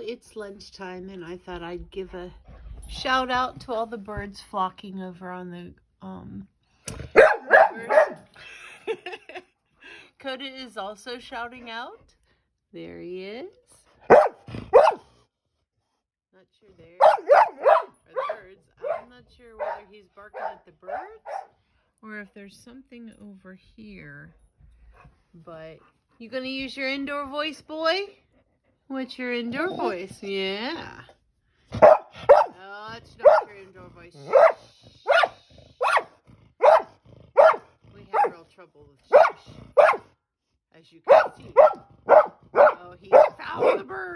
it's lunchtime, and I thought I'd give a shout out to all the birds flocking over on the river. Koda is also shouting out. There he is. Not sure there are the birds. I'm not sure whether he's barking at the birds or if there's something over here. But you gonna use your indoor voice, boy? What's your indoor voice? Yeah. Oh, it's not your indoor voice. We have real trouble with shush, as you can see. Oh, he found the bird.